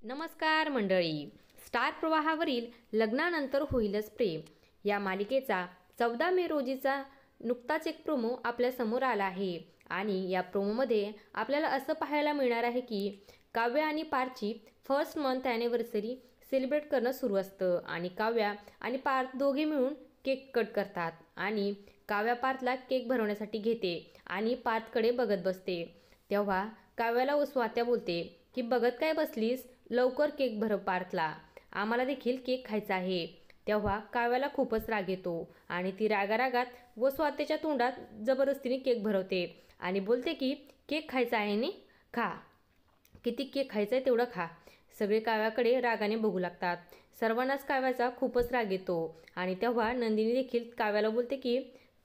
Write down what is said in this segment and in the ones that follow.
नमस्कार मंडळी, स्टार प्रवाहावरील लग्नानंतर होईलच प्रेम या मालिकेचा 14 मे रोजीचा नुकताच एक प्रोमो आपल्या समोर आला आहे आणि या प्रोमोमध्ये आपल्याला असं पाहायला मिळणार आहे की काव्या आणि पार्थची फर्स्ट मंथ ॲनिव्हर्सरी सेलिब्रेट करणं सुरू असतं आणि काव्या आणि पार्थ दोघे मिळून केक कट करतात आणि काव्या पार्थला केक भरवण्यासाठी घेते आणि पार्थकडे बघत बसते। तेव्हा काव्याला स्वात्या बोलते की बघत काय बसलीस, लवकर केक भरव पार्थला, आम्हाला देखील केक खायचा आहे। तेव्हा काव्याला खूपच राग येतो आणि ती रागारागात स्वात्याच्या तोंडात जबरदस्तीने केक भरवते आणि बोलते की केक खायचा आहे नी, खा, किती केक खायचा आहे तेवढं खा। सगळे काव्याकडे रागाने बघू लागतात। सर्वांनाच काव्याचा खूपच राग येतो आणि तेव्हा नंदिनी देखील काव्याला बोलते की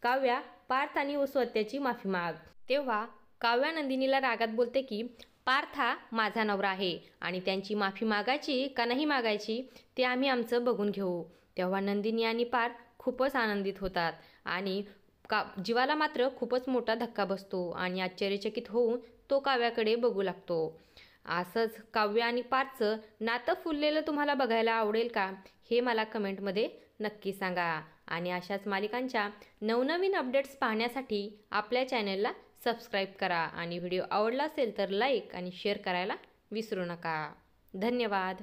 काव्या, पार्थ आणि स्वात्याची माफी माग। तेव्हा काव्या नंदिनीला रागात बोलते की पार्थ हा माझा नवरा आहे आणि त्यांची माफी मागायची का नाही मागायची ते आम्ही आमचं बघून घेऊ। तेव्हा नंदिनी आणि पार्थ खूपच आनंदित होतात आणि जीवाला मात्र खूपच मोठा धक्का बसतो आणि आश्चर्यचकित होऊन तो काव्याकडे बघू लागतो। असंच काव्या आणि पार्थचं नातं फुललेलं तुम्हाला बघायला आवडेल का, हे मला कमेंटमध्ये नक्की सांगा आणि अशाच मालिकांच्या नवनवीन अपडेट्स पाहण्यासाठी आपल्या चॅनलला सबस्क्राईब करा आणि व्हिडिओ आवडला असेल तर लाईक आणि शेअर करायला विसरू नका। धन्यवाद।